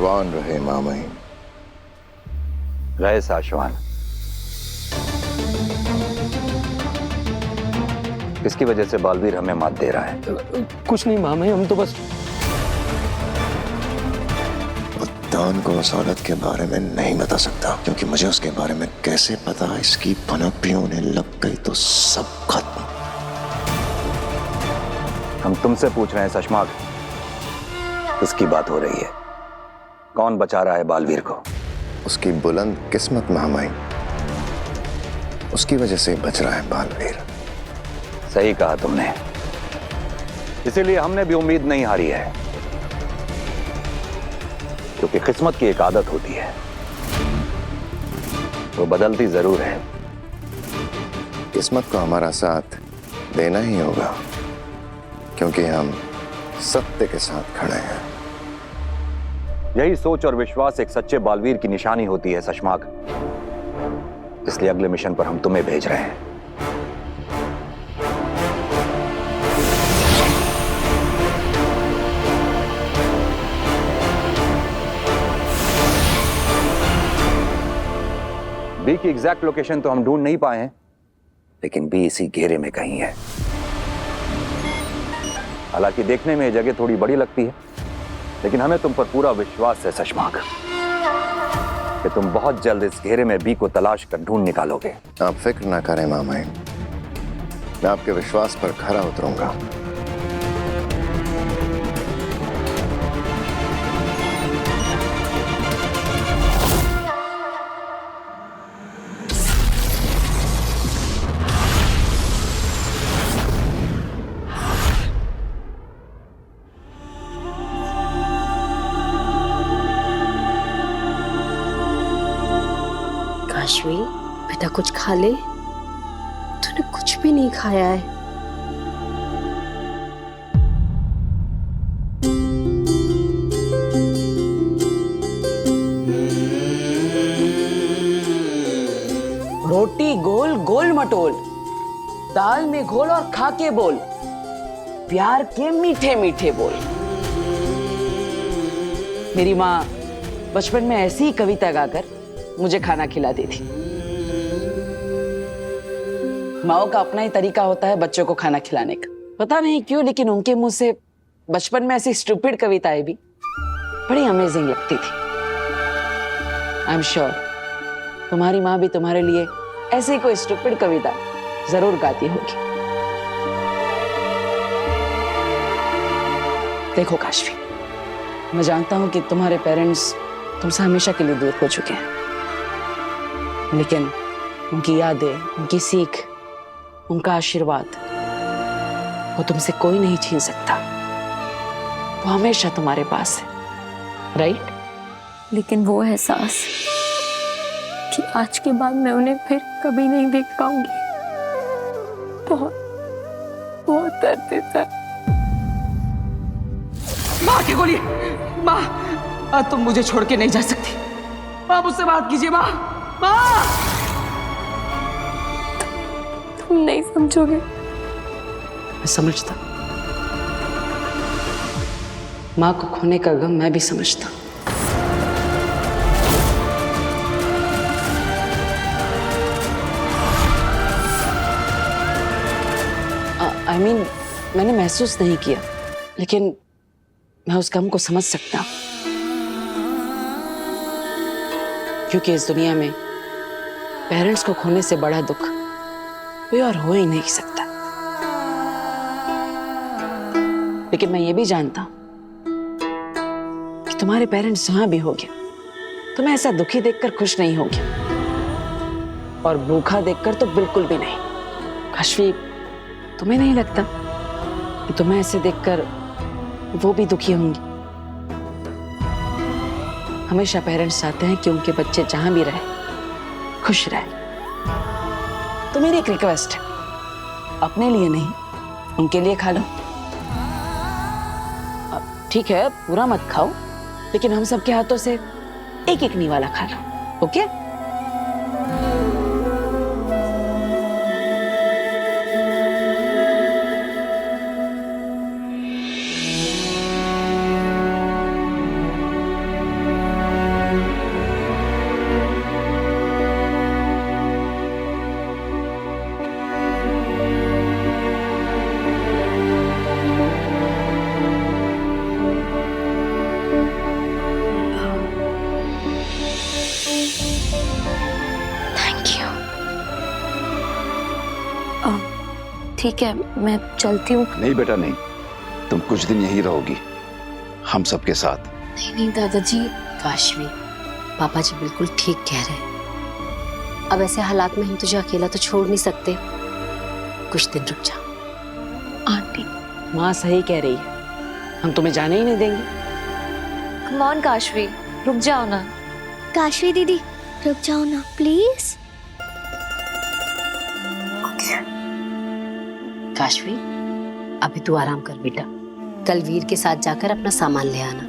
साशवान रहे मामई। रहे साशवान। किसकी वजह से बालवीर हमें मात दे रहा है? कुछ नहीं मामई, हम तो बस। उद्यान को उस औरत के बारे में नहीं बता सकता, क्योंकि मुझे उसके बारे में कैसे पता। इसकी भनक भी उन्हें लग गई तो सब खत्म। हम तुमसे पूछ रहे हैं सशमाक, किसकी बात हो रही है? कौन बचा रहा है बालवीर को? उसकी बुलंद किस्मत मामई, उसकी वजह से बच रहा है बालवीर। सही कहा तुमने, इसीलिए हमने भी उम्मीद नहीं हारी है, क्योंकि किस्मत की एक आदत होती है, वो बदलती जरूर है। किस्मत को हमारा साथ देना ही होगा, क्योंकि हम सत्य के साथ खड़े हैं। यही सोच और विश्वास एक सच्चे बालवीर की निशानी होती है सशमाक। इसलिए अगले मिशन पर हम तुम्हें भेज रहे हैं। बी की एग्जैक्ट लोकेशन तो हम ढूंढ नहीं पाए हैं, लेकिन बी इसी घेरे में कहीं है। हालांकि देखने में यह जगह थोड़ी बड़ी लगती है, लेकिन हमें तुम पर पूरा विश्वास है सशमाक कि तुम बहुत जल्द इस घेरे में बी को तलाश कर ढूंढ निकालोगे। आप फिक्र ना करें मामई, मैं आपके विश्वास पर खरा उतरूंगा। काशवी, बेटा कुछ खा ले। तूने कुछ भी नहीं खाया है। रोटी गोल गोल मटोल, दाल में घोल और खा के बोल, प्यार के मीठे मीठे बोल। मेरी माँ बचपन में ऐसी ही कविता गाकर मुझे खाना खिलाती थी। माओ का अपना ही तरीका होता है बच्चों को खाना खिलाने का। पता नहीं क्यों, लेकिन उनके मुंह से बचपन में ऐसी स्टूपिड कविताएं भी बड़ी अमेजिंग लगती थी। आई एम श्योर तुम्हारी माँ भी तुम्हारे लिए ऐसी कोई स्टूपिड कविता जरूर गाती होगी। देखो काशवी, मैं जानता हूं कि तुम्हारे पेरेंट्स तुमसे हमेशा के लिए दूर हो चुके हैं, लेकिन उनकी यादें, उनकी सीख, उनका आशीर्वाद वो तुमसे कोई नहीं छीन सकता। वो हमेशा तुम्हारे पास है, राइट? लेकिन वो एहसास कि आज के बाद मैं उन्हें फिर कभी नहीं देख पाऊंगी, बहुत बहुत दर्द देता है। माँ की गोली, माँ आज तुम मुझे छोड़ के नहीं जा सकती। माँ मुझसे बात कीजिए। माँ, माँ तुम नहीं समझोगे। मैं समझता, माँ को खोने का गम मैं भी समझता। I mean, मैंने महसूस नहीं किया, लेकिन मैं उस गम को समझ सकता हूं, क्योंकि इस दुनिया में पेरेंट्स को खोने से बड़ा दुख कोई और हो ही नहीं सकता। लेकिन मैं ये भी जानता हूं कि तुम्हारे पेरेंट्स जहां भी होंगे, तुम्हें ऐसा दुखी देखकर खुश नहीं होंगे, और भूखा देखकर तो बिल्कुल भी नहीं। काशवी, तुम्हें नहीं लगता कि तुम्हें ऐसे देखकर वो भी दुखी होंगी? हमेशा पेरेंट्स चाहते हैं कि उनके बच्चे जहां भी रहे खुश रहे। तो मेरी एक रिक्वेस्ट है, अपने लिए नहीं, उनके लिए खा लो। ठीक है, पूरा मत खाओ, लेकिन हम सबके हाथों से एक एक निवाला खा लो, ओके? ठीक है, मैं चलती हूँ। नहीं बेटा नहीं, तुम कुछ दिन यहीं रहोगी हम सबके साथ। नहीं नहीं दादाजी। काशवी, पापा जी बिल्कुल ठीक कह रहे हैं। अब ऐसे हालात में हम तुझे अकेला तो छोड़ नहीं सकते। कुछ दिन रुक जा। आंटी। माँ सही कह रही है, हम तुम्हें जाने ही नहीं देंगे। कम ऑन काशवी, रुक जाओ ना। काशवी दीदी रुक जाओ ना प्लीज। काशवी, अभी तू आराम कर बेटा। कल वीर के साथ जाकर अपना सामान ले आना।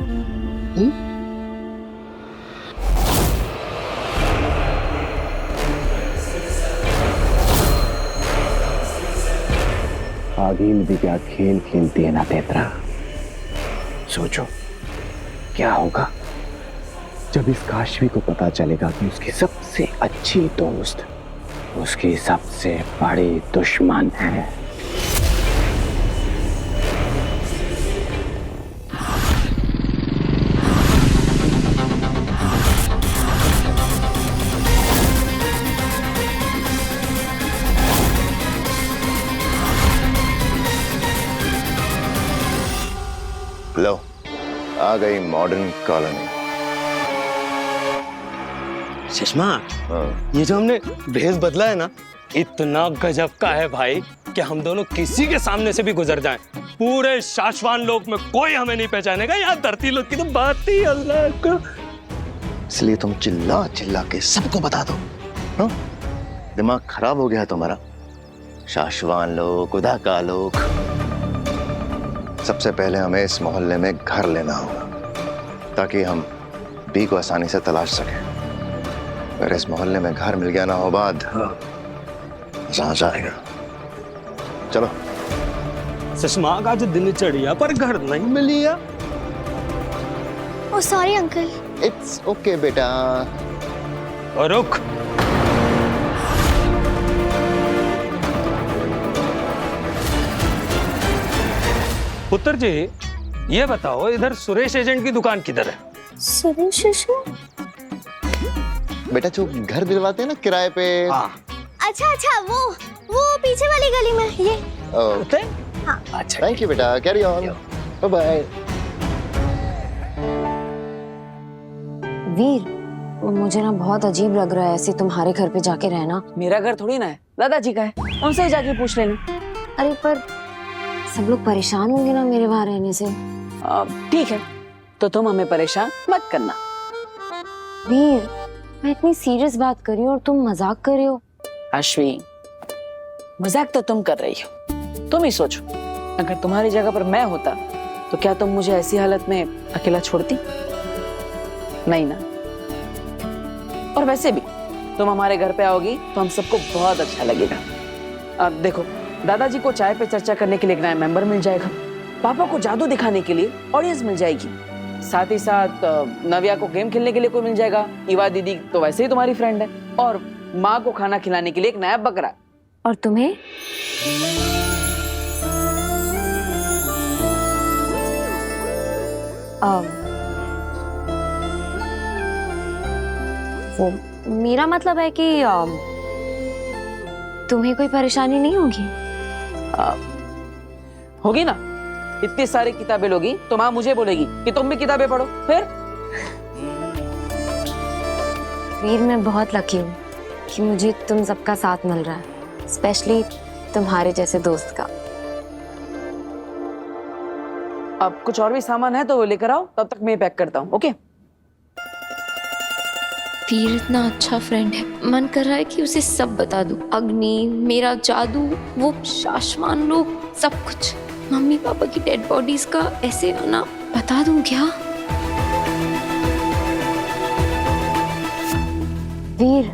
आदिल भी क्या खेल खेलती है ना तेतरा। सोचो क्या होगा जब इस काशवी को पता चलेगा कि उसकी सबसे अच्छी दोस्त उसकी सबसे बड़ी दुश्मन है। लो, आ गई मॉडर्न कॉलोनी। सुषमा, हाँ। ये जो हमने भेष बदला है ना, इतना गजब का है भाई कि हम दोनों किसी के सामने से भी गुजर जाएं, पूरे शाश्वान लोक में कोई हमें नहीं पहचानेगा। यहाँ धरती लोक की तो बात ही अलग का। इसलिए तुम चिल्ला चिल्ला के सबको बता दो। हाँ? दिमाग खराब हो गया है तुम्हारा। शाश्वान लोक, उदा का लोक। सबसे पहले हमें इस मोहल्ले में घर लेना होगा ताकि हम बी को आसानी से तलाश सकें। अगर इस मोहल्ले में घर मिल गया ना हो बाद मजा आ जाएगा। चलो। सुषमा का जो दिन चढ़िया पर घर नहीं मिलिया। ओ सॉरी अंकल। इट्स ओके बेटा। और रुक, पुत्र जी ये बताओ, इधर सुरेश एजेंट की दुकान किधर है? सुरेश बेटा जो घर दिलवाते हैं ना किराए पे। हाँ। अच्छा अच्छा, वो पीछे वाली गली में ये। अच्छा, थैंक यू बेटा, कैरी ऑन, बाय बाय। वीर, मुझे ना बहुत अजीब लग रहा है ऐसे तुम्हारे घर पे जाके रहना। मेरा घर थोड़ी ना है, दादाजी का है, उनसे ही जाके पूछ लेना। अरे पर सब लोग परेशान होंगे ना मेरे वहां रहने से। ठीक है, तो तुम हमें परेशान मत करना। वीर, मैं इतनी सीरियस बात कर रही हूँ और तुम मजाक कर रहे हो। अश्वी, मजाक तो तुम कर रही हो। तुम ही सोचो, अगर तुम्हारी जगह पर मैं होता तो क्या तुम मुझे ऐसी हालत में अकेला छोड़ती? नहीं ना। और वैसे भी तुम हमारे घर पे आओगी तो हम सबको बहुत अच्छा लगेगा। अब देखो, दादाजी को चाय पे चर्चा करने के लिए एक नया मेंबर मिल जाएगा, पापा को जादू दिखाने के लिए ऑडियंस मिल जाएगी, साथ ही साथ नव्या को गेम खेलने के लिए कोई मिल जाएगा, इवा दीदी तो वैसे ही तुम्हारी फ्रेंड है, और माँ को खाना खिलाने के लिए एक नया बकरा। और तुम्हें? वो मेरा मतलब है कि तुम्हें कोई परेशानी नहीं होगी? होगी ना, इतनी सारी किताबें लोगी तो माँ मुझे बोलेगी कि तुम भी किताबें पढ़ो। फिर वीर, मैं बहुत लकी हूँ कि मुझे तुम सबका साथ मिल रहा है, स्पेशली तुम्हारे जैसे दोस्त का। अब कुछ और भी सामान है तो वो लेकर आओ, तब तक मैं पैक करता हूँ। ओके? वीर इतना अच्छा फ्रेंड है, मन कर रहा है कि उसे सब बता दूं। अग्नि, मेरा जादू, वो शाश्वान लोग, सब कुछ। मम्मी पापा की डेड बॉडीज का ऐसे आना बता दूं क्या? वीर,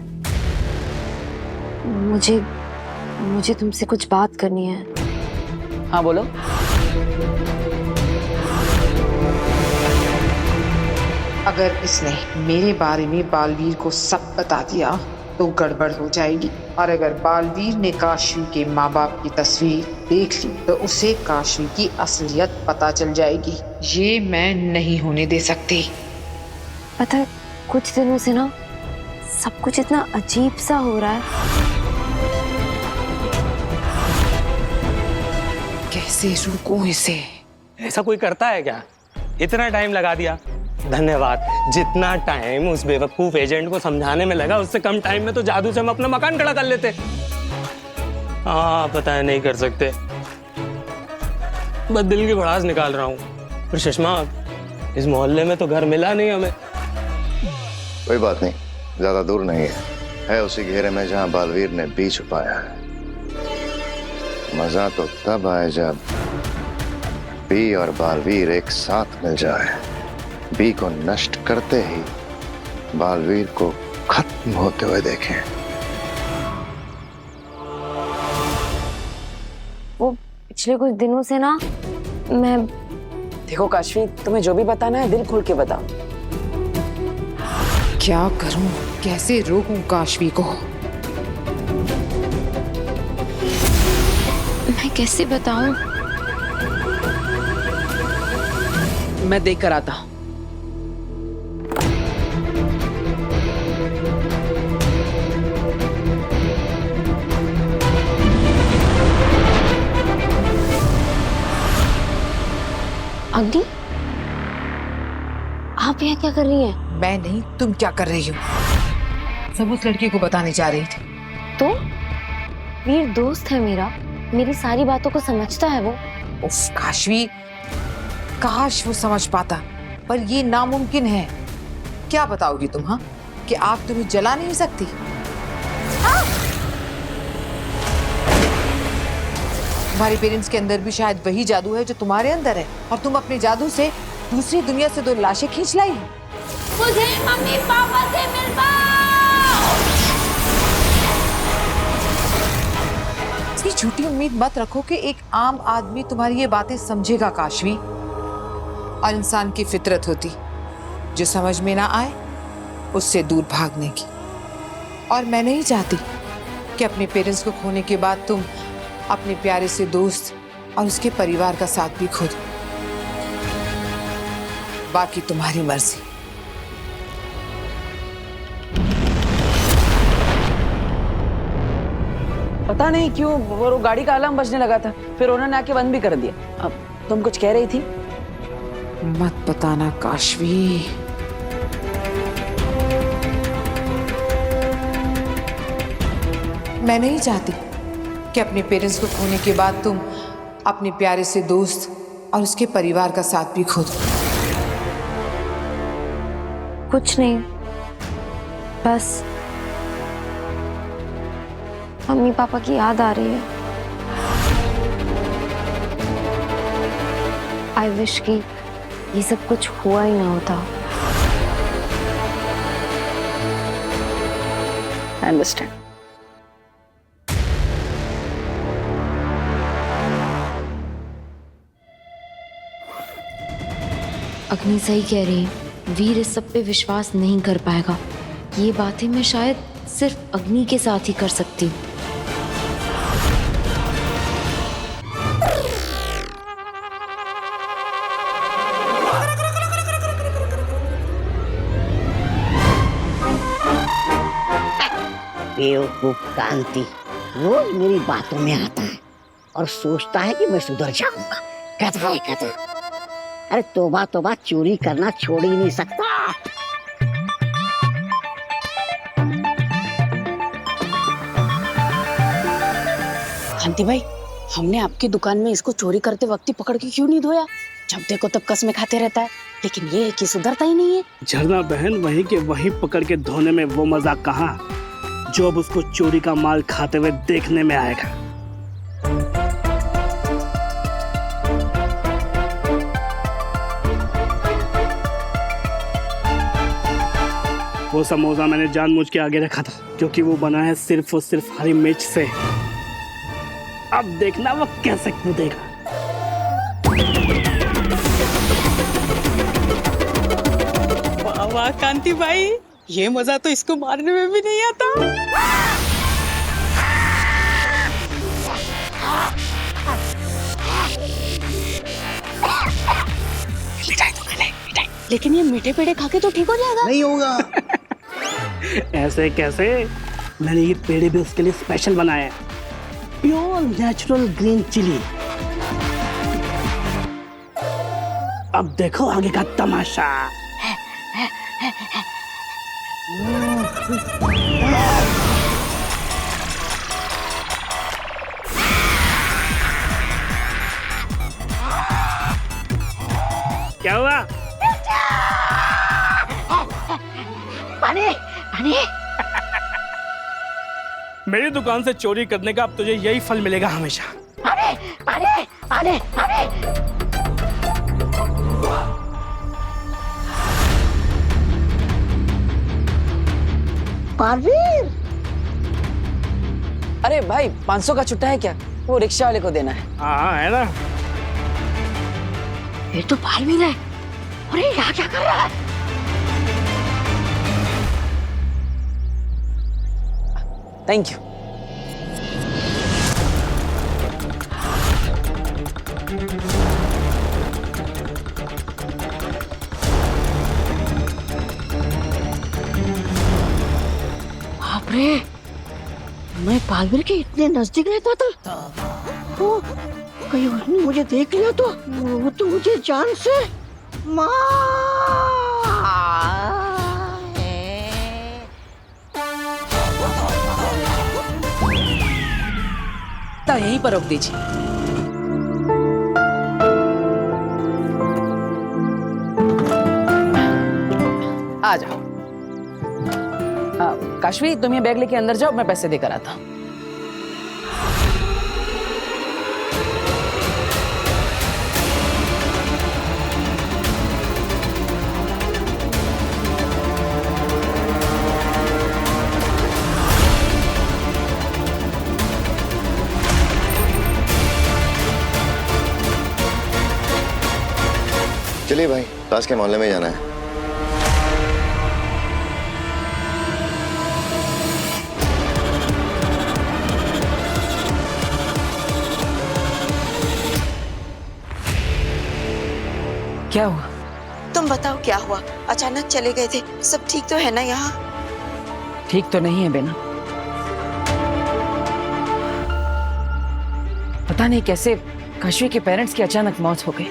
मुझे तुमसे कुछ बात करनी है। हाँ बोलो। अगर इसने मेरे बारे में बालवीर को सब बता दिया तो गड़बड़ हो जाएगी, और अगर बालवीर ने काशवी के माँ बाप की तस्वीर देख ली तो उसे काशवी की असलियत पता चल जाएगी। ये मैं नहीं होने दे सकती। पता है, कुछ दिनों से ना सब कुछ इतना अजीब सा हो रहा है। कैसे रोकूं इसे? ऐसा कोई करता है क्या? इतना टाइम लगा दिया, धन्यवाद। जितना टाइम उस बेवकूफ एजेंट को समझाने में लगा, उससे कम टाइम में तो जादू से हम अपना मकान खड़ा कर लेते। हाँ, पता है नहीं कर सकते, बस दिल की भड़ास निकाल रहा हूँ। पर सुषमा, इस मोहल्ले में तो घर मिला नहीं हमें। कोई बात नहीं, ज्यादा दूर नहीं है उसी घेरे में जहां बालवीर ने बी छुपाया है। मजा तो तब आए जब बी और बालवीर एक साथ मिल जाए। बी को नष्ट करते ही बालवीर को खत्म होते हुए देखें। वो पिछले कुछ दिनों से ना मैं देखो काशवी, तुम्हें जो भी बताना है दिल खोल के बताओ। क्या करूं, कैसे रोकूं काशवी को? मैं कैसे बताऊं? मैं देख कर आता हूं। अग्नि, आप यहाँ क्या कर रही हैं? मैं नहीं, तुम क्या कर रही हो? सब उस लड़के को बताने जा रही थी। तो वीर दोस्त है मेरा, मेरी सारी बातों को समझता है वो। उफ काशवी, काश वो समझ पाता, पर ये नामुमकिन है। क्या बताओगी तुम? हाँ, कि आग तुम्हें जला नहीं सकती? तुम्हारे पेरेंट्स के अंदर भी शायद वही जादू है जो तुम्हारे अंदर है, और तुम अपने जादू से दूसरी दुनिया से 2 लाशें खींच लाई हो। मुझे मम्मी पापा से मिलवाओ। इसकी झूठी उम्मीद मत रखो कि एक आम आदमी तुम्हारी ये बातें समझेगा काशवी। और इंसान की फितरत होती जो समझ में ना आए उससे दूर भागने की। और मैं नहीं चाहती कि अपने पेरेंट्स को खोने के बाद तुम अपने प्यारे से दोस्त और उसके परिवार का साथ भी खो दो। बाकी तुम्हारी मर्जी। पता नहीं क्यों वो गाड़ी का अलार्म बजने लगा था, फिर उन्होंने आके बंद भी कर दिया। अब तुम कुछ कह रही थी? मत बताना काशवी। मैं नहीं चाहती कि अपने पेरेंट्स को खोने के बाद तुम अपने प्यारे से दोस्त और उसके परिवार का साथ भी खो दो। कुछ नहीं, बस मम्मी पापा की याद आ रही है। आई विश कि ये सब कुछ हुआ ही ना होता। I understand. अग्नि सही कह रही है, वीर इस सब पे विश्वास नहीं कर पाएगा। ये बातें मैं शायद सिर्फ अग्नि के साथ ही कर सकती हूँ। बेवकूफ कांति रोज मेरी बातों में आता है और सोचता है कि मैं सुधर जाऊंगा। कहता है कहता, अरे तोबा तोबा, चोरी करना छोड़ ही नहीं सकता। कांति भाई, हमने आपकी दुकान में इसको चोरी करते वक्त ही पकड़ के क्यों नहीं धोया? जब देखो तब कसमें खाते रहता है, लेकिन ये है कि सुधरता ही नहीं है। झरना बहन, वहीं के वहीं पकड़ के धोने में वो मजा कहाँ जो अब उसको चोरी का माल खाते हुए देखने में आएगा। वो समोसा मैंने जानबूझ के आगे रखा था, क्योंकि वो बना है सिर्फ और सिर्फ हरी मिर्च से। अब देखना वो कैसे कूदेगा। वाह वाह कांति भाई, ये मजा तो इसको मारने में भी नहीं आता। मिठाई तो खा ले, मिठाई। लेकिन ये मीठे पेड़े खा के तो ठीक हो जाएगा। नहीं होगा। ऐसे कैसे? मैंने ये पेड़े भी उसके लिए स्पेशल बनाए हैं, प्योर नेचुरल ग्रीन चिली। अब देखो आगे का तमाशा। क्या हुआ? पानी पानी। मेरी दुकान से चोरी करने का अब तुझे यही फल मिलेगा हमेशा। पानी पानी पानी पानी। बालवीर, अरे भाई 500 का छुट्टा है क्या? वो रिक्शा वाले को देना है। हाँ है ना। ये तो बालवीर है। अरे यहाँ क्या कर रहा है? Thank you. बाप रे, मैं बालवीर के इतने नजदीक रहता था। वो कहीं उसने मुझे देख लिया तो वो तो मुझे जान से यहीं पर रोक दीजिए। आ जाओ। काशवी, तुम ये बैग लेके अंदर जाओ, मैं पैसे देकर आता हूँ। चलिए भाई, पास के मोहल्ले में जाना है। क्या हुआ? तुम बताओ क्या हुआ? अचानक चले गए थे। सब ठीक तो है ना यहाँ? ठीक तो नहीं है बेना। पता नहीं कैसे काशवी के पेरेंट्स की अचानक मौत हो गई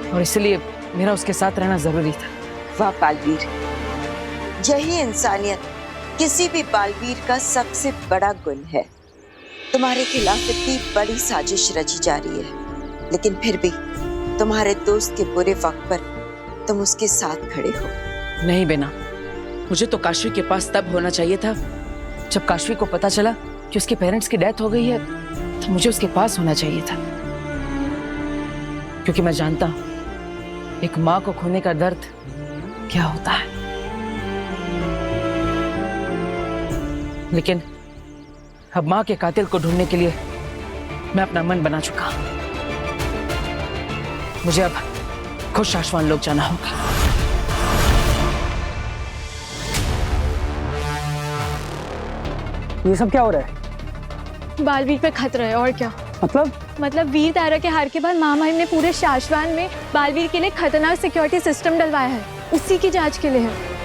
और इसलिए मेरा उसके साथ रहना जरूरी था। वाह बालवीर, यही इंसानियत किसी भी बालवीर का सबसे बड़ा गुण है। तुम्हारे खिलाफ इतनी बड़ी साजिश रची जा रही है, लेकिन फिर भी तुम्हारे दोस्त के बुरे वक्त पर तुम उसके साथ खड़े हो। नहीं बेना, मुझे तो काशवी के पास तब होना चाहिए था जब काशवी को पता चला कि उसके पेरेंट्स की डेथ हो गई है, तो मुझे उसके पास होना चाहिए था, क्योंकि मैं जानता हूं एक माँ को खोने का दर्द क्या होता है। लेकिन अब माँ के कातिल को ढूंढने के लिए मैं अपना मन बना चुका हूं। मुझे अब खुद शाश्वान लोग जाना होगा। ये सब क्या हो रहा है? बालवीर पे खतरा है। और क्या मतलब वीर तारा के हार के बाद महामहिम ने पूरे शाश्वान में बालवीर के लिए खतरनाक सिक्योरिटी सिस्टम डलवाया है। उसी की जांच के लिए है।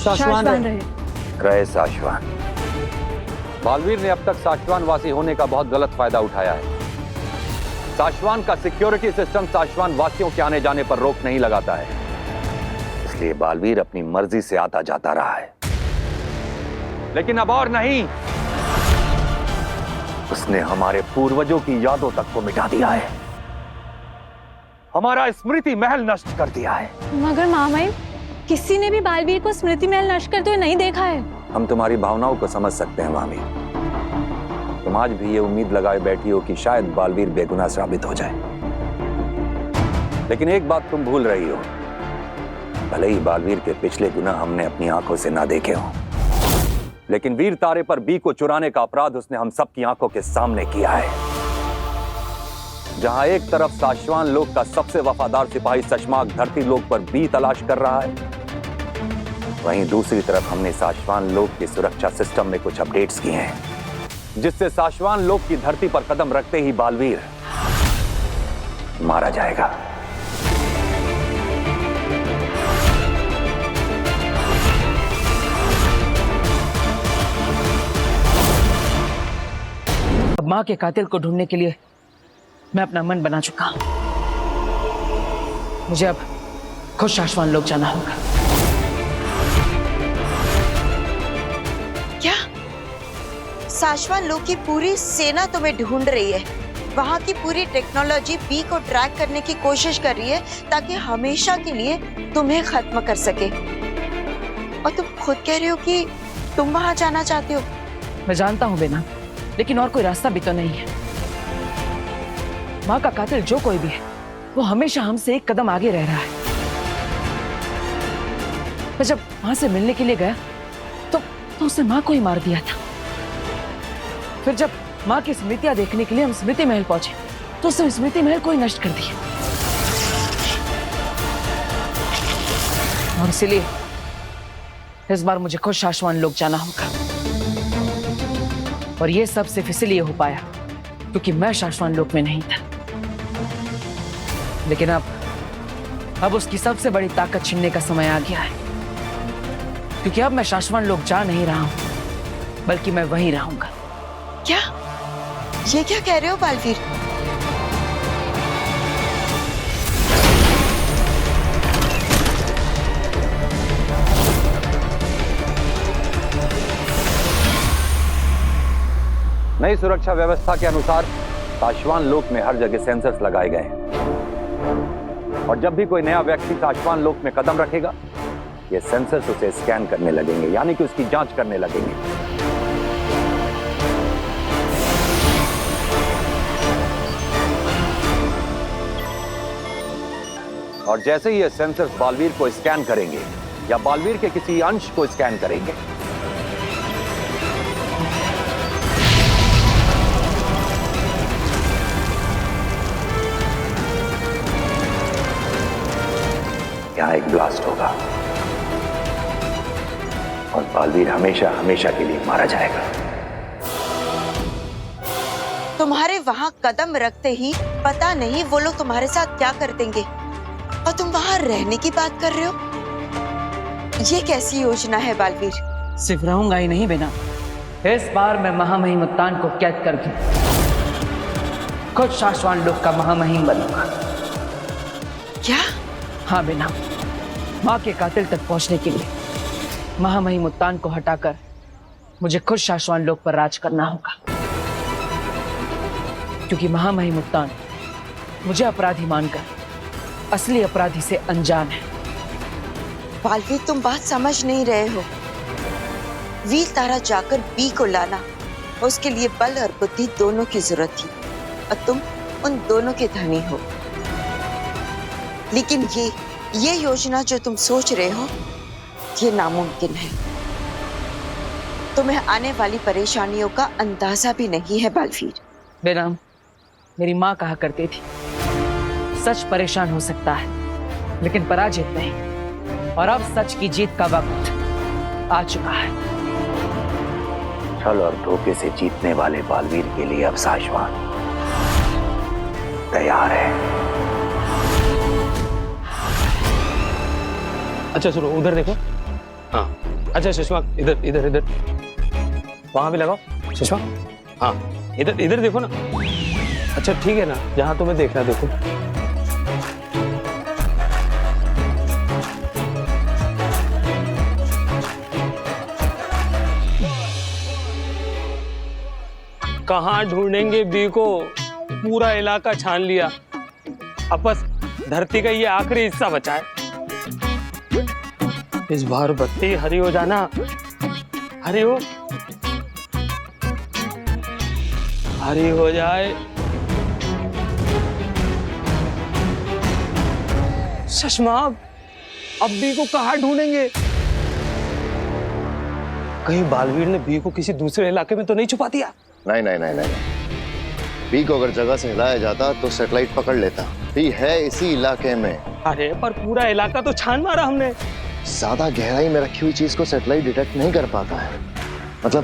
शाश्वान रहे शाश्वान। बालवीर ने अब तक शाश्वान वासी होने का बहुत गलत फायदा उठाया है। शाश्वान का सिक्योरिटी सिस्टम शाश्वान वासियों के आने जाने पर रोक नहीं लगाता है, इसलिए बालवीर अपनी मर्जी से आता जाता रहा है। लेकिन अब और नहीं, उसने हमारे पूर्वजों की यादों तक को मिटा दिया है, हमारा स्मृति महल नष्ट कर दिया है। मगर महामहिम, किसी ने भी बालवीर को स्मृति महल नष्ट करते हुए नहीं देखा है। हम तुम्हारी भावनाओं को समझ सकते हैं मामी। तुम आज भी ये उम्मीद लगाए बैठी हो कि शायद बालवीर बेगुनाह साबित हो जाए, लेकिन एक बात तुम भूल रही हो। भले ही बालवीर के पिछले गुनाह हमने अपनी आंखों से ना देखे हो, लेकिन वीर तारे पर बी को चुराने का अपराध उसने हम सबकी आंखों के सामने किया है। जहां एक तरफ शाश्वान लोक का सबसे वफादार सिपाही सशमाक धरती लोक पर बी तलाश कर रहा है, वहीं दूसरी तरफ हमने शाश्वान लोक के सुरक्षा सिस्टम में कुछ अपडेट्स किए हैं, जिससे शाश्वान लोक की धरती पर कदम रखते ही बालवीर मारा जाएगा। माँ के कातिल को ढूंढने के लिए मैं अपना मन बना चुका हूं। मुझे अब खुद शाश्वान लोग जाना होगा। क्या शाश्वान लोग की पूरी सेना तुम्हें ढूंढ रही है? वहां की पूरी टेक्नोलॉजी बी को ट्रैक करने की कोशिश कर रही है ताकि हमेशा के लिए तुम्हें खत्म कर सके। और तुम खुद कह रहे हो कि तुम वहां जाना चाहते हो। मैं जानता हूं बेना, लेकिन और कोई रास्ता भी तो नहीं है। माँ का कातिल जो कोई भी है, वो हमेशा हमसे एक कदम आगे रह रहा है। मैं जब माँ से मिलने के लिए गया तो उसने माँ को ही मार दिया था। फिर जब माँ की स्मृतियां देखने के लिए हम स्मृति महल पहुंचे तो उसने स्मृति महल को ही नष्ट कर दिया। और इसीलिए इस बार मुझे खुद शाश्वान लोग जाना होगा। और ये सब सिर्फ इसलिए हो पाया क्योंकि मैं शाश्वान लोक में नहीं था। लेकिन अब उसकी सबसे बड़ी ताकत छीनने का समय आ गया है, क्योंकि अब मैं शाश्वान लोक जा नहीं रहा हूं, बल्कि मैं वहीं रहूंगा। क्या ये क्या कह रहे हो बालवीर? नई सुरक्षा व्यवस्था के अनुसार शाश्वान लोक में हर जगह सेंसर्स लगाए गए हैं और जब भी कोई नया व्यक्ति शाश्वान लोक में कदम रखेगा, ये सेंसर्स उसे स्कैन करने लगेंगे, यानी कि उसकी जांच करने लगेंगे। और जैसे ही ये सेंसर्स बालवीर को स्कैन करेंगे या बालवीर के किसी अंश को स्कैन करेंगे, यहाँ एक ब्लास्ट होगा और बालवीर हमेशा हमेशा के लिए मारा जाएगा। तुम्हारे वहां कदम रखते ही पता नहीं वो लोग तुम्हारे साथ क्या कर देंगे, और तुम वहां रहने की बात कर रहे हो। ये कैसी योजना है बालवीर? सिर्फ रहूंगा ही नहीं बेना, इस बार मैं महामहिम मुत्तान को कैद करके खुद शाश्वान लोक का महामहिम बनूंगा। क्या? हाँ बेना, माँ के कातिल तक पहुंचने के लिए महामहिम मुत्तान को हटाकर मुझे खुद शाश्वान लोक पर राज करना होगा, क्योंकि महामहिम मुत्तान मुझे अपराधी मानकर असली अपराधी से अनजान है। बालवीर, तुम बात समझ नहीं रहे हो। वीर तारा जाकर बी को लाना, उसके लिए बल और बुद्धि दोनों की जरूरत थी, और तुम उन दोनों के धनी हो। लेकिन ये योजना जो तुम सोच रहे हो, ये नामुमकिन है। तुम्हें आने वाली परेशानियों का अंदाजा भी नहीं है बालवीर। बेनाम, मेरी माँ कहा करती थी, सच परेशान हो सकता है लेकिन पराजित नहीं। और अब सच की जीत का वक्त आ चुका है। छल और धोखे से जीतने वाले बालवीर के लिए अब शाश्वान तैयार है। अच्छा सुनो, उधर देखो। हाँ, अच्छा सुषमा, इधर इधर इधर, वहां भी लगाओ सुषमा। हाँ, इधर इधर देखो ना। अच्छा ठीक है ना, जहां तुम्हें देखना देखो। कहाँ ढूंढेंगे बी को? पूरा इलाका छान लिया, अब बस धरती का ये आखिरी हिस्सा बचा है। इस बार बत्ती हरी हो जाना, हरी हो, हरी हो जाए। सुषमा, अब बी को कहाँ ढूंढेंगे? कहीं बालवीर ने बी को किसी दूसरे इलाके में तो नहीं छुपा दिया? नहीं नहीं नहीं नहीं, बी को अगर जगह से हिलाया जाता तो सैटेलाइट पकड़ लेता। बी है इसी इलाके में। अरे पर पूरा इलाका तो छान मारा हमने। ज्यादा गहराई में रखी हुई चीज को सैटेलाइट डिटेक्ट नहीं कर पाता है। मतलब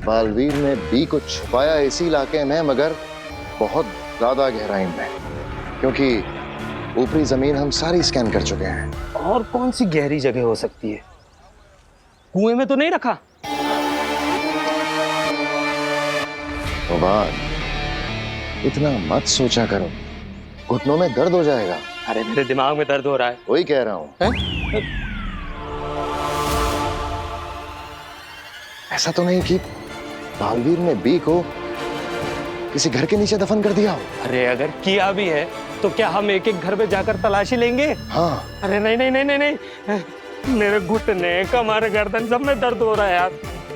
बालवीर ने बी को छुपाया इसी इलाके में, मगर बहुत ज्यादा गहराई में, क्योंकि ऊपरी जमीन हम सारी स्कैन कर चुके हैं। और कौन सी गहरी जगह हो सकती है? कुएं में तो नहीं रखा? तो बात इतना मत सोचा करो, घुटनों में दर्द हो जाएगा। अरे मेरे दिमाग में दर्द हो रहा है। वही कह रहा हूं। ऐसा तो नहीं कि बालवीर ने बी को किसी घर के नीचे दफन कर दिया हो? अरे अगर किया भी है तो क्या हम एक एक घर में जाकर तलाशी लेंगे? हाँ। अरे नहीं नहीं नहीं नहीं नहीं, मेरे घुटने, कमर, गर्दन सब में दर्द हो रहा है यार।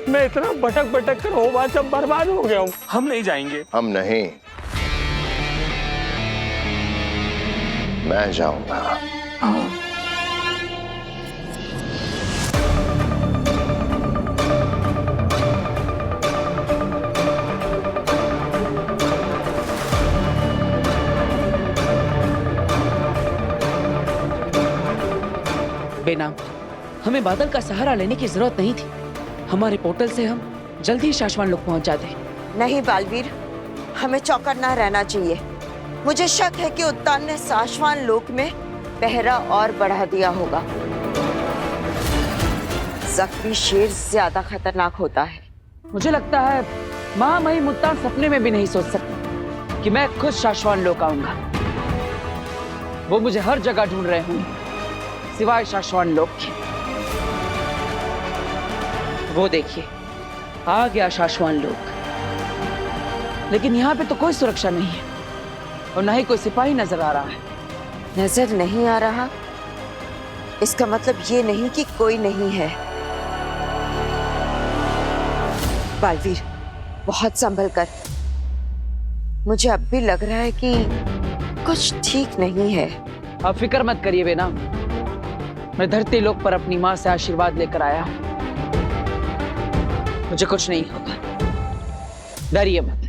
मैं इतना भटक भटक कर हो बात सब बर्बाद हो गया हूँ। हम नहीं जाएंगे। हम नहीं, मैं जाऊंगा। बेनाम, हमें बादल का सहारा लेने की जरूरत नहीं थी। हमारे पोर्टल से हम जल्दी ही शाश्वान लोग पहुंच जाते। नहीं बालवीर, हमें चौकन्ना रहना चाहिए। मुझे शक है कि उत्तान ने शाश्वान लोक में पहरा और बढ़ा दिया होगा। जख्मी शेर ज्यादा खतरनाक होता है। मुझे लगता है महामहिम उत्तान सपने में भी नहीं सोच सकते कि मैं खुद शाश्वान लोक आऊंगा। वो मुझे हर जगह ढूंढ रहे होंगे सिवाय शाश्वान लोक के। वो देखिए, आ गया शाश्वान लोक। लेकिन यहाँ पे तो कोई सुरक्षा नहीं है और ना ही कोई सिपाही नजर आ रहा है। नजर नहीं आ रहा, इसका मतलब ये नहीं कि कोई नहीं है। बालवीर, बहुत संभल कर। मुझे अब भी लग रहा है कि कुछ ठीक नहीं है। आप फिक्र मत करिए बेनाम, मैं धरती लोक पर अपनी माँ से आशीर्वाद लेकर आया हूं। मुझे कुछ नहीं होगा, डरिए मत,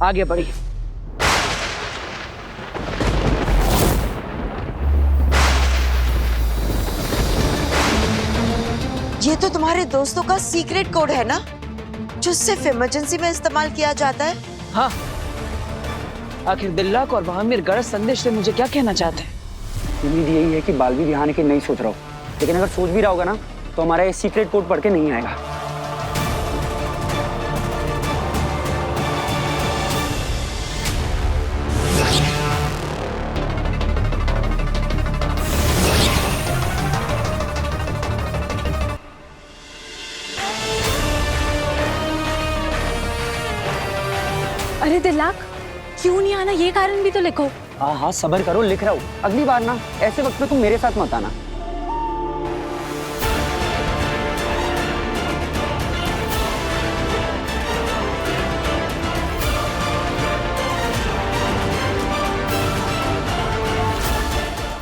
आगे बढ़िए। ये तो तुम्हारे दोस्तों का सीक्रेट कोड है ना, जो सिर्फ इमरजेंसी में इस्तेमाल किया जाता है? हाँ, आखिर दिल्लाक और बहामिर गरज संदेश से मुझे क्या कहना चाहते हैं? उम्मीद यही है कि बालवीर यहाँ आने की नहीं सोच रहा हो, लेकिन अगर सोच भी रहा होगा ना तो हमारा ये सीक्रेट कोड पढ़ के नहीं आएगा। अरे दिल्लाक, क्यों नहीं आना, ये कारण भी तो लिखो। हाँ हाँ सब्र करो, लिख रहा हूँ। अगली बार ना ऐसे वक्त पे तुम मेरे साथ मत आना।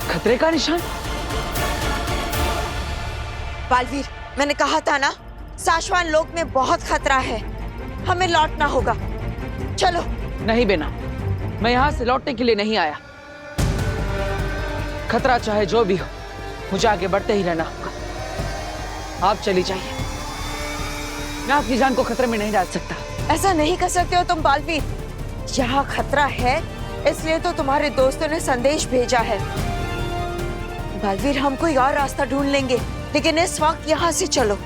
खतरे का निशान? बालवीर, मैंने कहा था ना, शाश्वान लोक में बहुत खतरा है, हमें लौटना होगा। चलो। नहीं बेना, मैं यहाँ से लौटने के लिए नहीं आया। खतरा चाहे जो भी हो, मुझे आगे बढ़ते ही रहना होगा। आप चली जाइए, मैं आपकी जान को खतरे में नहीं डाल सकता। ऐसा नहीं कर सकते हो तुम बालवीर। यहाँ खतरा है, इसलिए तो तुम्हारे दोस्तों ने संदेश भेजा है। बालवीर, हम कोई और रास्ता ढूंढ लेंगे, लेकिन इस वक्त यहाँ से चलो।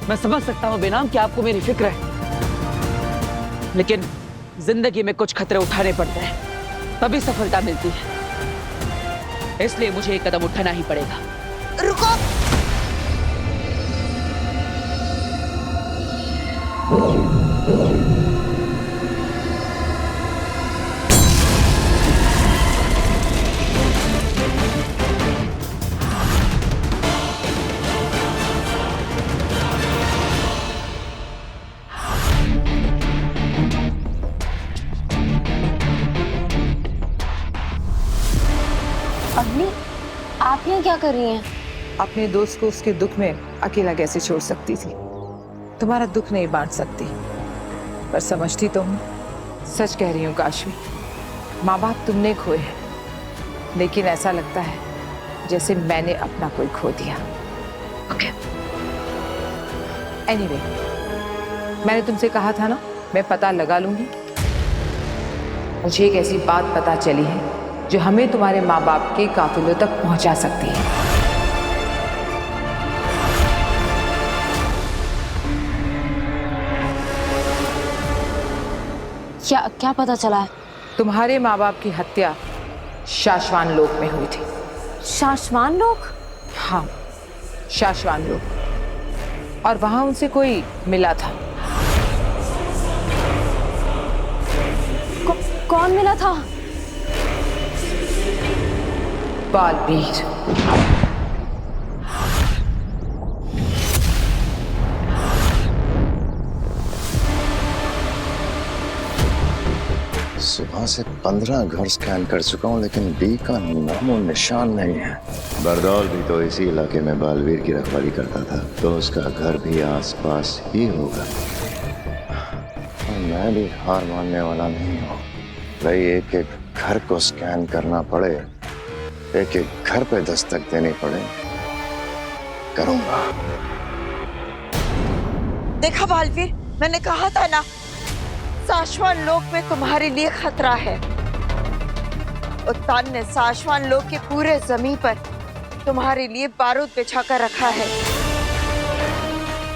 मैं समझ सकता हूँ बेनाम कि आपको मेरी फिक्र है, लेकिन जिंदगी में कुछ खतरे उठाने पड़ते हैं, तभी सफलता मिलती है। इसलिए मुझे एक कदम उठाना ही पड़ेगा। रुको। अग्नि, आप यहाँ क्या कर रही हैं? अपने दोस्त को उसके दुख में अकेला कैसे छोड़ सकती थी? तुम्हारा दुख नहीं बांट सकती, पर समझती तो हूँ। सच कह रही हूँ काशवी, माँ बाप तुमने खोए हैं, लेकिन ऐसा लगता है जैसे मैंने अपना कोई खो दिया। ओके। एनीवे, मैंने तुमसे कहा था ना, मैं पता लगा लूंगी। मुझे एक ऐसी बात पता चली है जो हमें तुम्हारे माँ बाप के काफिलों तक पहुंचा सकती है। क्या क्या पता चला है? तुम्हारे माँ बाप की हत्या शाश्वान लोक में हुई थी। शाश्वान लोक? हाँ, शाश्वान लोक। और वहां उनसे कोई मिला था। कौन मिला था? बालवीर। सुबह से 15 घर स्कैन कर चुका हूँ, लेकिन बी का नामो निशान नहीं है। बरदौल भी तो इसी इलाके में बालवीर की रखवाली करता था, तो उसका घर भी आसपास ही होगा। और मैं भी हार मानने वाला नहीं हूँ भाई। एक एक घर को स्कैन करना पड़े, एक एक घर पे दस्तक देनी पड़े, करूंगा। देखा बालवीर, मैंने कहा था ना, शाश्वान लोक में तुम्हारे लिए खतरा है। उत्तान ने शाश्वान लोक के पूरे जमीन पर तुम्हारे लिए बारूद बिछा कर रखा है।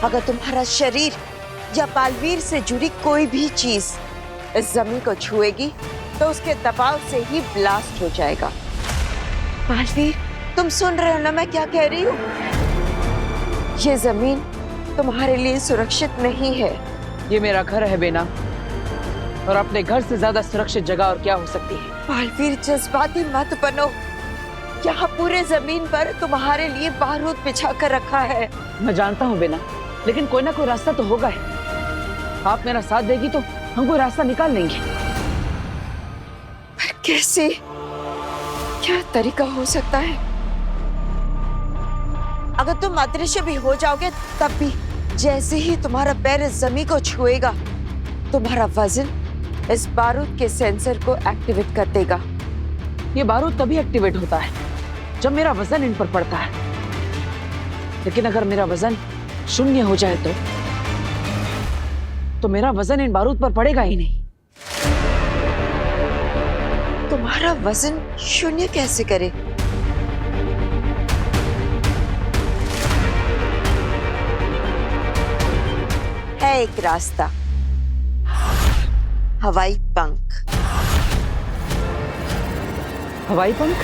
अगर तुम्हारा शरीर या बालवीर से जुड़ी कोई भी चीज इस जमीन को छुएगी तो उसके दबाव से ही ब्लास्ट हो जाएगा। बालवीर, तुम सुन रहे हो ना मैं क्या कह रही हूँ? ये जमीन तुम्हारे लिए सुरक्षित नहीं है। ये मेरा घर है बेना, और अपने घर से ज्यादा सुरक्षित जगह और क्या हो सकती है? बालवीर, जज्बाती मत बनो। यहाँ पूरे जमीन पर तुम्हारे लिए बारूद बिछा कर रखा है। मैं जानता हूँ बेना, लेकिन कोई ना कोई रास्ता तो होगा ही। आप मेरा साथ देगी तो हम कोई रास्ता निकाल लेंगे। पर कैसे? क्या तरीका हो सकता है? अगर तुम अदृश्य भी हो जाओगे तब भी जैसे ही तुम्हारा पैर इस जमीन को छुएगा, तुम्हारा वजन इस बारूद के सेंसर को एक्टिवेट कर देगा। ये बारूद तभी एक्टिवेट होता है जब मेरा वजन इन पर पड़ता है, लेकिन अगर मेरा वजन शून्य हो जाए तो मेरा वजन इन बारूद पर पड़ेगा ही नहीं। तुम्हारा वजन शून्य कैसे करे? है एक रास्ता, हवाई पंख। हवाई पंख?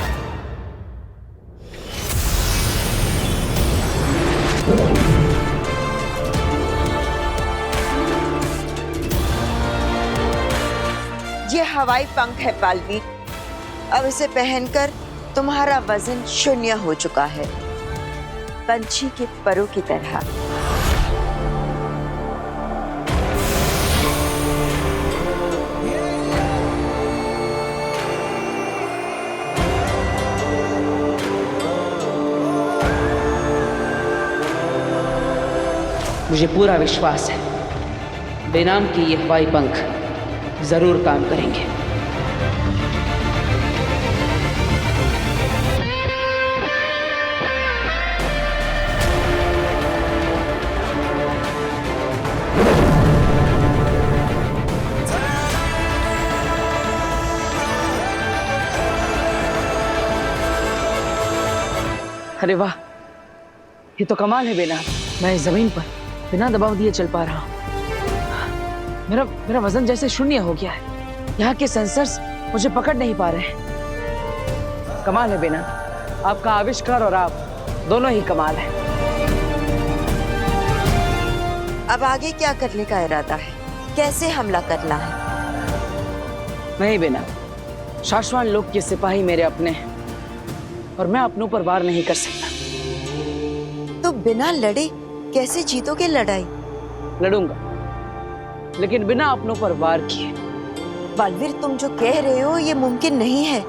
ये हवाई पंख है बालवीर। अब इसे पहनकर तुम्हारा वजन शून्य हो चुका है, पंछी के परों की तरह। मुझे पूरा विश्वास है बेनाम की ये हवाई पंख जरूर काम करेंगे। अरे वाह, ये तो कमाल है बेना। मैं इस जमीन पर बिना दबाव दिए चल पा रहा हूँ। मेरा वजन जैसे शून्य हो गया है। यहाँ के सेंसर्स मुझे पकड़ नहीं पा रहे हैं। कमाल है बेना, आपका आविष्कार और आप दोनों ही कमाल है। अब आगे क्या करने का इरादा है? कैसे हमला करना है? नहीं बेना, शाश्वान लोक के सिपाही मेरे अपने हैं और मैं अपनों पर वार नहीं कर सकता। तो बिना लड़े कैसे जीतोगे लड़ाई? लड़ूंगा, लेकिन बिना अपनों पर वार किए। बालवीर, तुम जो कह रहे हो ये मुमकिन नहीं है।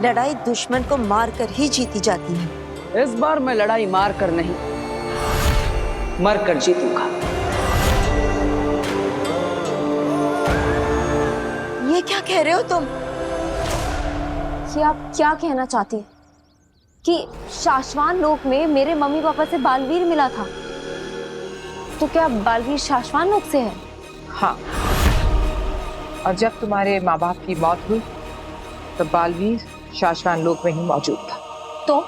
लड़ाई दुश्मन को मार कर ही जीती जाती है। इस बार मैं लड़ाई मार कर नहीं, मर कर जीतूंगा। ये क्या कह रहे हो तुम? कि आप क्या कहना चाहती हैं? कि शाश्वान लोक में मेरे मम्मी पापा से बालवीर मिला था, तो क्या बालवीर शाश्वान लोक से है? हाँ, और जब तुम्हारे माँ बाप की मौत हुई तो बालवीर शाश्वान लोक में ही मौजूद था। तो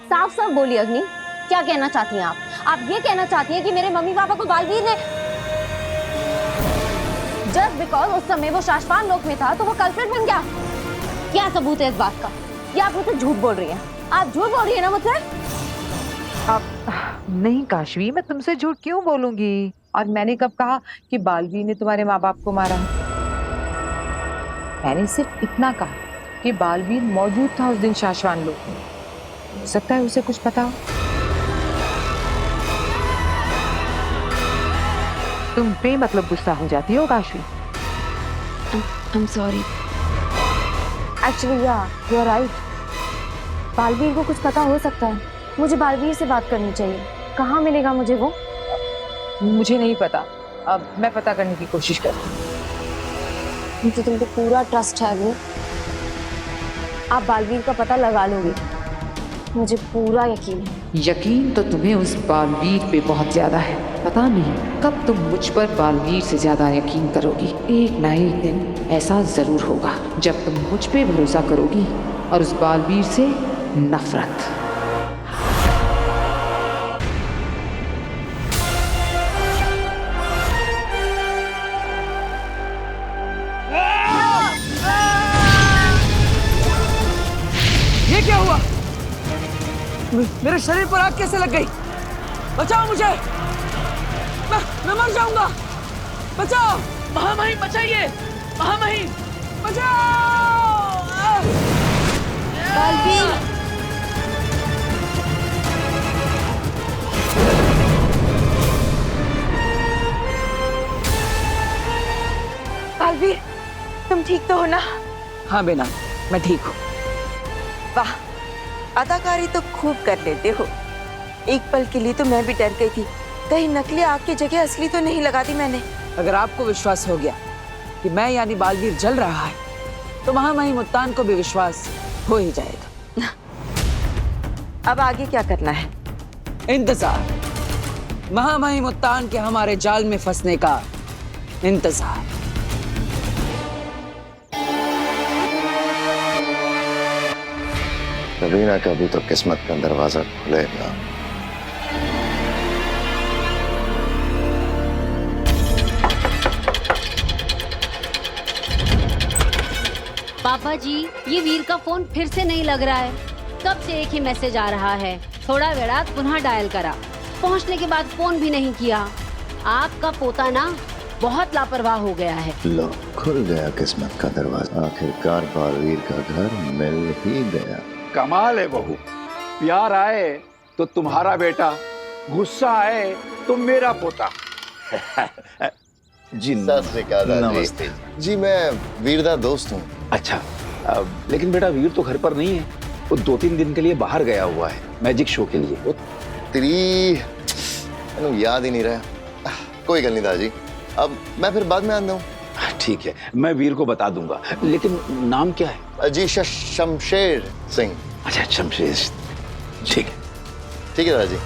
साफ साफ बोलिए अग्नि, क्या कहना चाहती हैं आप? आप ये कहना चाहती हैं कि मेरे मम्मी पापा को बालवीर ने जस्ट बिकॉज उस समय वो शाश्वान लोक में था तो वो कल्प्रिट बन गया। क्या सबूत है इस बात का? या आप मुझसे झूठ बोल रही हैं? आप झूठ बोल रही है ना मुझसे? अब नहीं काशवी, मैं तुमसे झूठ क्यों बोलूंगी? और मैंने कब कहा कि बालवीर ने तुम्हारे माँ बाप को मारा? मैंने सिर्फ इतना कहा कि बालवीर मौजूद था उस दिन शाश्वान लोक में। हो सकता है उसे कुछ पता हो। तुम बेमतलब गुस्सा हो जाती हो काशवी। I'm sorry. एक्चुअली या यू आर राइट। बालवीर को कुछ पता हो सकता है। मुझे बालवीर से बात करनी चाहिए। कहाँ मिलेगा मुझे वो? मुझे नहीं पता, अब मैं पता करने की कोशिश करती हूँ। मुझे तुम पे पूरा ट्रस्ट है अग्नि। आप बालवीर का पता लगा लोगे, मुझे पूरा यकीन है। यकीन तो तुम्हें उस बालवीर पे बहुत ज्यादा है। पता नहीं कब तुम मुझ पर बालवीर से ज्यादा यकीन करोगी। एक ना एक दिन ऐसा जरूर होगा जब तुम मुझ पे भरोसा करोगी और उस बालवीर से नफरत। ये क्या हुआ? मेरे शरीर पर आग कैसे लग गई? बचाओ मुझे, मैं मर जाऊंगा। बचाओ महामहिम, बचाइए महामहिम, बचाओ। बालवीर, बालवीर, तुम ठीक तो हो ना? हाँ बेना, मैं ठीक हूँ। वाह, अदाकारी तो खूब कर लेते हो। एक पल के लिए तो मैं भी डर गई थी, कहीं नकली आग की जगह असली तो नहीं लगा दी मैंने। अगर आपको विश्वास हो गया कि मैं यानी बालवीर जल रहा है, तो महामहिम मुत्तान को भी विश्वास हो ही जाएगा। अब आगे क्या करना है? इंतजार। महामहिम मुत्तान के हमारे जाल में फंसने का इंतजार। कभी ना कभी तो किस्मत का दरवाजा खुलेगा। पापा जी, ये वीर का फोन फिर से नहीं लग रहा है। कब से एक ही मैसेज आ रहा है। थोड़ा वेड़ा पुनः डायल करा, पहुंचने के बाद फोन भी नहीं किया। आपका पोता ना बहुत लापरवाह हो गया है। लो, खुल गया किस्मत का दरवाजा। आखिरकार बालवीर का घर मिल ही गया। कमाल है बहू, प्यार आए तो तुम्हारा बेटा, गुस्सा आए तो मेरा पोता। जी नमस्ते जी, मैं वीरदा दोस्त हूँ। अच्छा, लेकिन बेटा वीर तो घर पर नहीं है, वो 2-3 दिन के लिए बाहर गया हुआ है मैजिक शो के लिए। वो तेरी याद ही नहीं रहा। कोई गल नहीं दादी, अब मैं फिर बाद में आंदा हूँ। ठीक है, मैं वीर को बता दूंगा, लेकिन नाम क्या है? जी शमशेर सिंह। अच्छा, शमशेर, ठीक है। ठीक है दादाजी।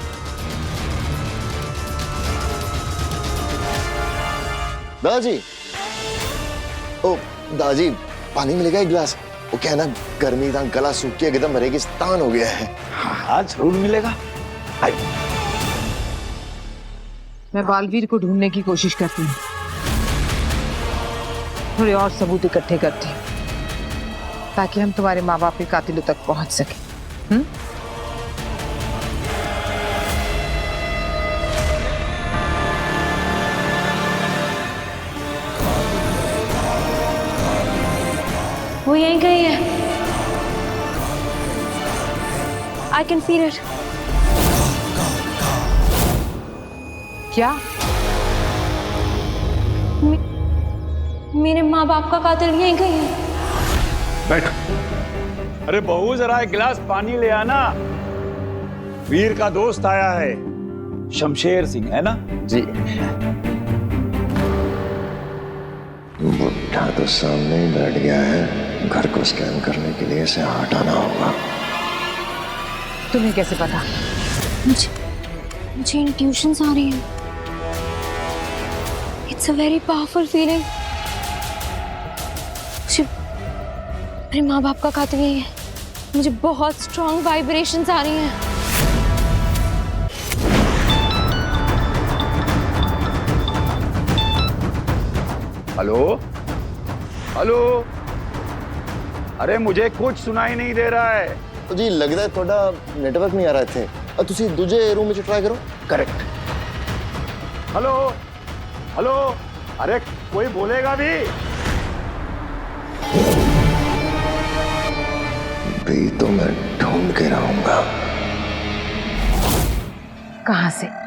दादाजी, ओ दादाजी, पानी मिलेगा एक गिलास? वो क्या है ना, गर्मी था, गला सूख के एकदम रेगिस्तान हो गया है। हाँ, जरूर मिलेगा। मैं बालवीर को ढूंढने की कोशिश करती हूँ, थोड़े और सबूत इकट्ठे करती हूँ ताकि हम तुम्हारे माँ बाप के कातिलों तक पहुंच सके। वो यहीं कहीं है। I can feel it. क्या? मेरे माँ बाप का कातिल यहीं कहीं है। बैठ। अरे बहू, जरा एक गिलास पानी ले आना। वीर का दोस्त आया है, शमशेर सिंह, है ना? जी। बुढ़ा तो सामने ही बैठ गया है, घर को स्कैन करने के लिए इसे हटाना होगा। तुम्हें कैसे पता? मुझे इंट्यूशंस आ रही हैं। It's a very powerful feeling. मेरे माँ बाप का कातिल यही है। मुझे बहुत स्ट्रॉन्ग वाइब्रेशंस आ रही हैं। हेलो हेलो, अरे मुझे कुछ सुनाई नहीं दे रहा है। तो जी लगता है थोड़ा नेटवर्क नहीं आ रहा थे। तुसी दूजे रूम में ट्राई करो। करेक्ट। हेलो हेलो, अरे कोई बोलेगा भी? भी तो मैं ढूंढ के रहूंगा। कहां से?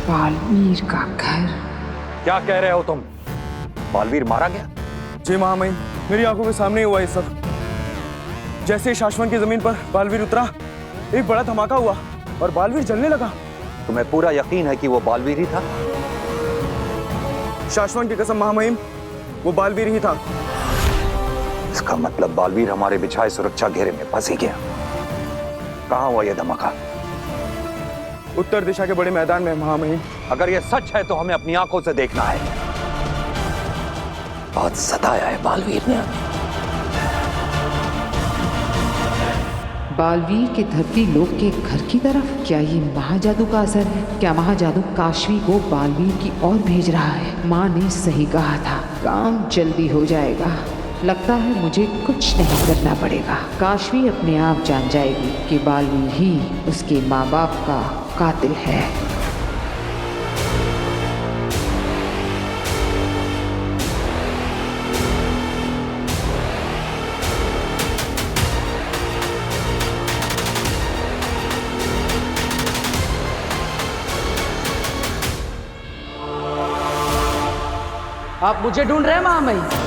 बालवीर का घर। क्या कह रहे हो तुम? बालवीर मारा गया? जी महामहिम, मेरी आंखों के सामने हुआ ये सब। जैसे ही शाश्वन की जमीन पर बालवीर उतरा, एक बड़ा धमाका हुआ और बालवीर जलने लगा। तुम्हें पूरा यकीन है कि वो बालवीर ही था? शाश्वन की कसम महामहिम, वो बालवीर ही था। इसका मतलब बालवीर हमारे बिछाए सुरक्षा घेरे में फंस ही गया। कहाँ हुआ यह धमाका? उत्तर दिशा के बड़े मैदान में महामहिम। अगर यह सच है तो हमें अपनी आंखों से देखना है। बहुत सताया है बालवीर ने। बालवीर के धरती लोक के घर की तरफ। क्या ये महाजादू का असर है? क्या महाजादू काशवी को बालवीर की ओर भेज रहा है? माँ ने सही कहा था, काम जल्दी हो जाएगा। लगता है मुझे कुछ नहीं करना पड़ेगा। काशवी अपने आप जान जाएगी कि बालवीर ही उसके माँ बाप का कातिल है। आप मुझे ढूंढ रहे हैं महामहिम?